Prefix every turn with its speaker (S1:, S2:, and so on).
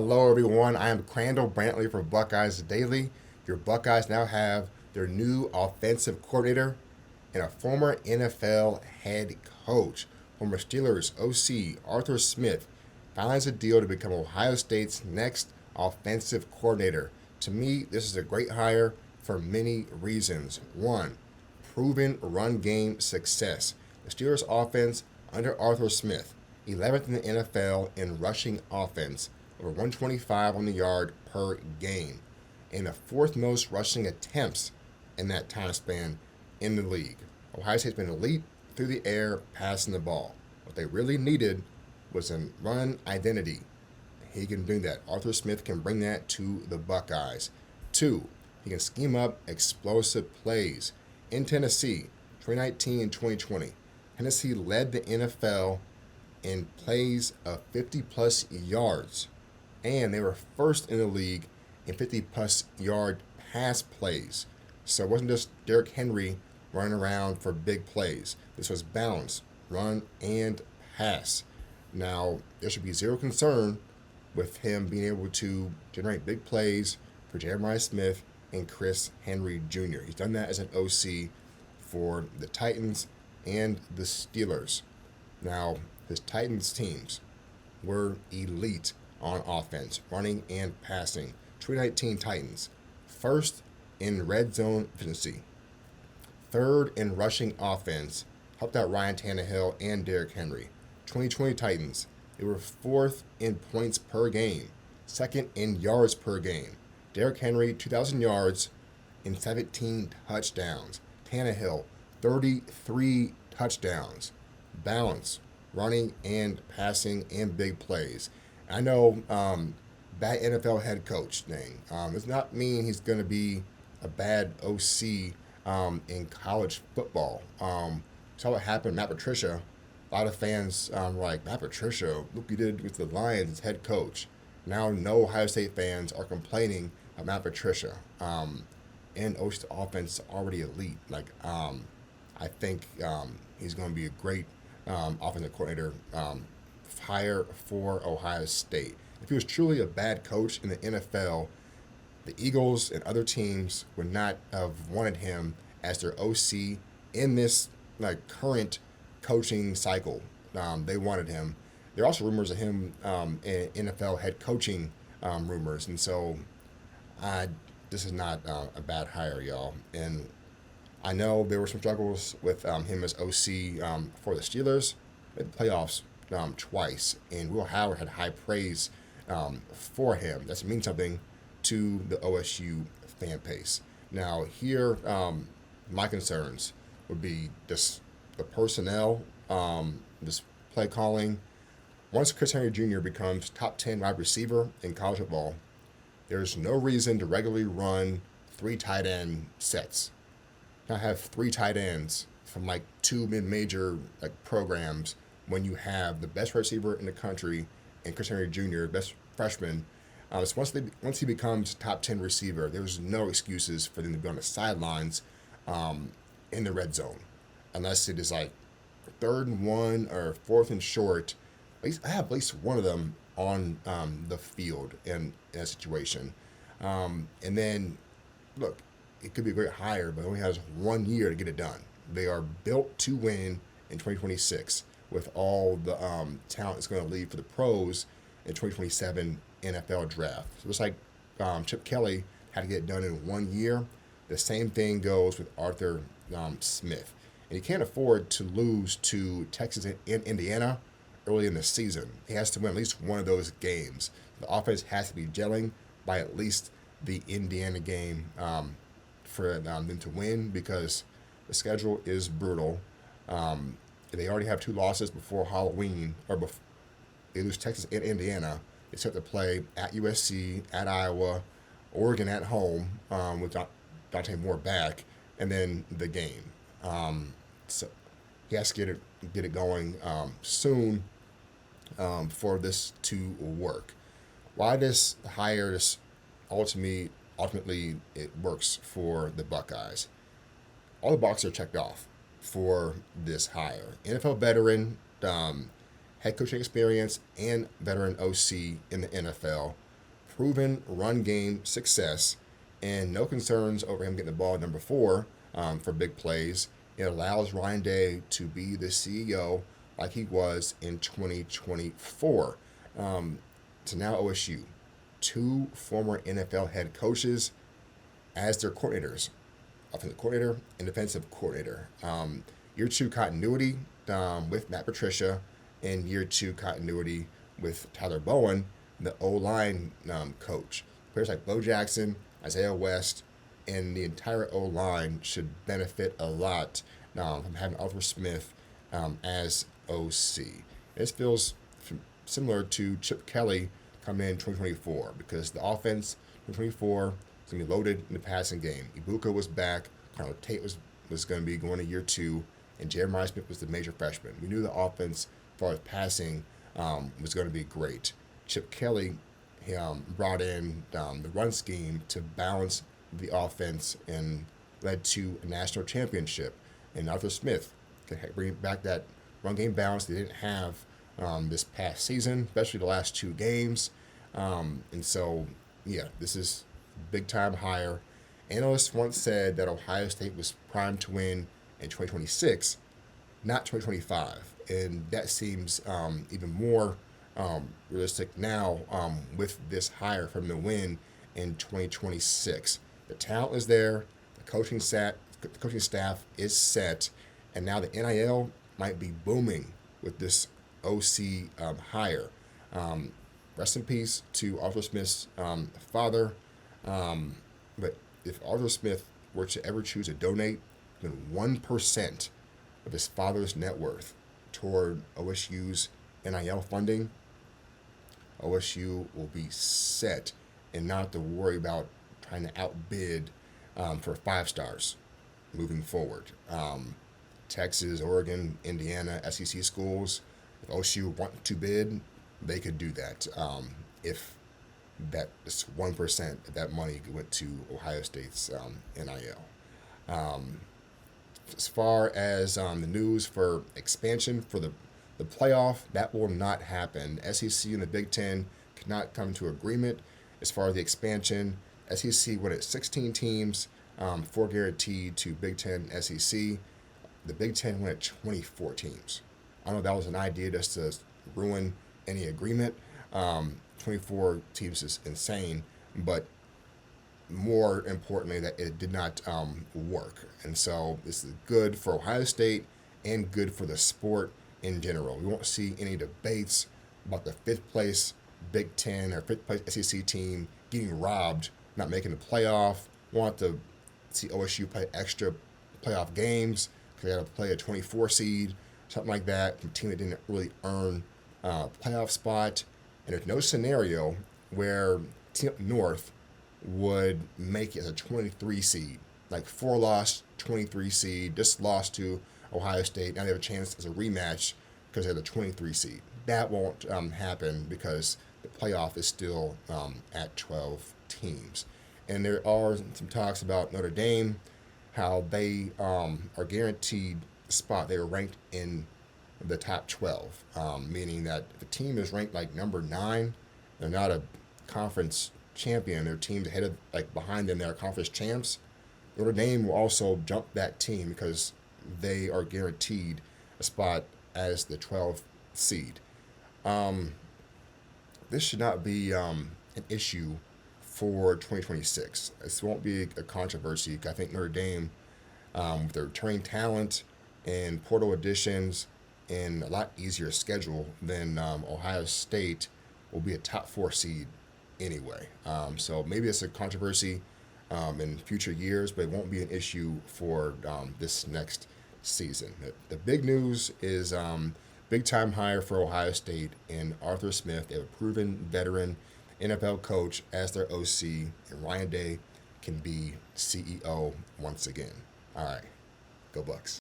S1: Hello, everyone. I am Krandall Brantley for Buckeyes Daily. Your Buckeyes now have their new offensive coordinator and a former NFL head coach. Former Steelers OC Arthur Smith finds a deal to become Ohio State's next offensive coordinator. To me, this is a great hire for many reasons. One, proven run game success. The Steelers offense under Arthur Smith, 11th in the NFL in rushing offense, over 125 on the yard per game, and the fourth most rushing attempts in that time span in the league. Ohio State's been elite through the air passing the ball. What they really needed was a run identity. He can bring that. Arthur Smith can bring that to the Buckeyes. Two, he can scheme up explosive plays. In Tennessee, 2019 and 2020, Tennessee led the NFL in plays of 50 plus yards, and they were first in the league in 50 plus yard pass plays. So it wasn't just Derrick Henry running around for big plays. This was balanced, run and pass. Now, there should be zero concern with him being able to generate big plays for Jeremiah Smith and Chris Henry Jr. He's done that as an OC for the Titans and the Steelers. Now, his Titans teams were elite on offense, running and passing. 2019 Titans, first in red zone efficiency, third in rushing offense, helped out Ryan Tannehill and Derrick Henry. 2020 Titans, they were fourth in points per game, second in yards per game. Derrick Henry, 2,000 yards and 17 touchdowns. Tannehill, 33 touchdowns. Balance, running and passing and big plays. I know bad NFL head coach thing. Does not mean he's going to be a bad OC in college football. Saw what happened to Matt Patricia. A lot of fans were like, Matt Patricia, look what he did with the Lions as head coach. Now no Ohio State fans are complaining about Matt Patricia. And OC's offense is already elite. I think he's going to be a great offensive coordinator hire for Ohio State. If he was truly a bad coach in the NFL, the Eagles and other teams would not have wanted him as their OC in this current coaching cycle. They wanted him. There are also rumors of him in NFL head coaching rumors, and so this is not a bad hire, y'all. And I know there were some struggles with him as OC for the Steelers. Made the playoffs twice, and Will Howard had high praise for him. That means something to the OSU fan base. Now, here, my concerns would be just the personnel, this play calling. Once Chris Henry Jr. becomes top 10 wide receiver in college football, there's no reason to regularly run three tight end sets. Not have three tight ends from two mid-major programs when you have the best receiver in the country and Chris Henry Jr., best freshman. So once he becomes top 10 receiver, there's no excuses for them to be on the sidelines in the red zone, unless it is third and one or fourth and short. I have at least one of them on the field in a situation. And then, look, it could be a great hire, but it only has 1 year to get it done. They are built to win in 2026 with all the talent that's going to leave for the pros in 2027 NFL draft. So it's like Chip Kelly had to get it done in 1 year. The same thing goes with Arthur Smith. And he can't afford to lose to Texas and Indiana early in the season. He has to win at least one of those games. The offense has to be gelling by at least the Indiana game for them to win, because the schedule is brutal. They already have two losses before Halloween, they lose Texas and Indiana. They start to play at USC, at Iowa, Oregon at home with Dante Moore back, and then the game. So he has to get it going soon for this to work. Why this hire this ultimately it works for the Buckeyes. All the boxes are checked off for this hire. NFL veteran, head coaching experience, and veteran OC in the NFL. proven run game success and no concerns over him getting the ball at number 4 for big plays. It allows Ryan Day to be the CEO like he was in 2024. So now OSU, 2 former NFL head coaches as their coordinators, offensive coordinator and defensive coordinator. Year 2 continuity with Matt Patricia, and year 2 continuity with Tyler Bowen, the O-line coach. Players like Bo Jackson, Isaiah West, and the entire O-line should benefit a lot from having Arthur Smith as OC. This feels similar to Chip Kelly coming in 2024, because the offense 2024 is going to be loaded in the passing game. Ibuka was back, Carl Tate was going to be going to year 2, and Jeremiah Smith was the major freshman. We knew the offense, as far as passing, was going to be great. Chip Kelly brought in the run scheme to balance the offense and led to a national championship. And Arthur Smith could bring back that run game balance they didn't have this past season, especially the last 2 games. And so, yeah, this is a big-time hire. Analysts once said that Ohio State was primed to win in 2026, not 2025. And that seems even more realistic now with this hire from the win in 2026. The talent is there, the coaching staff is set, and now the NIL might be booming with this OC hire. Rest in peace to Arthur Smith's father. But if Arthur Smith were to ever choose to donate even 1% of his father's net worth toward OSU's NIL funding, OSU will be set and not have to worry about trying to outbid for 5 stars moving forward. Texas, Oregon, Indiana, SEC schools, if OSU want to bid, they could do that if that 1% of that money went to Ohio State's NIL. As far as the news for expansion for the playoff, that will not happen. SEC and the Big Ten cannot come to agreement as far as the expansion. SEC went at 16 teams, 4 guaranteed to Big Ten, SEC. The Big Ten went at 24 teams. I know that was an idea just to ruin any agreement. 24 teams is insane, but more importantly, that it did not work. And so this is good for Ohio State and good for the sport in general. We won't see any debates about the 5th place Big Ten or 5th place SEC team getting robbed, not making the playoff. We want to see OSU play extra playoff games because they had to play a 24 seed, something like that, from a team that didn't really earn a playoff spot. And there's no scenario where team up north would make it as a 23 seed, like 4-loss 23 seed, just lost to Ohio State. Now they have a chance as a rematch because they're the 23 seed. That won't happen because the playoff is still at 12 teams. And there are some talks about Notre Dame, how they are guaranteed a spot. They are ranked in the top 12, meaning that if a team is ranked like number 9, they're not a conference champion. Their team's ahead of, like behind them, they're conference champs. Notre Dame will also jump that team because they are guaranteed a spot as the 12th seed. This should not be an issue for 2026. This won't be a controversy. I think Notre Dame, with their returning talent and portal additions and a lot easier schedule than Ohio State, will be a top 4 seed anyway. So maybe it's a controversy in future years, but it won't be an issue for this next season. The big news is big time hire for Ohio State in Arthur Smith. They have a proven veteran NFL coach as their OC, and Ryan Day can be CEO once again. All right, go Bucks.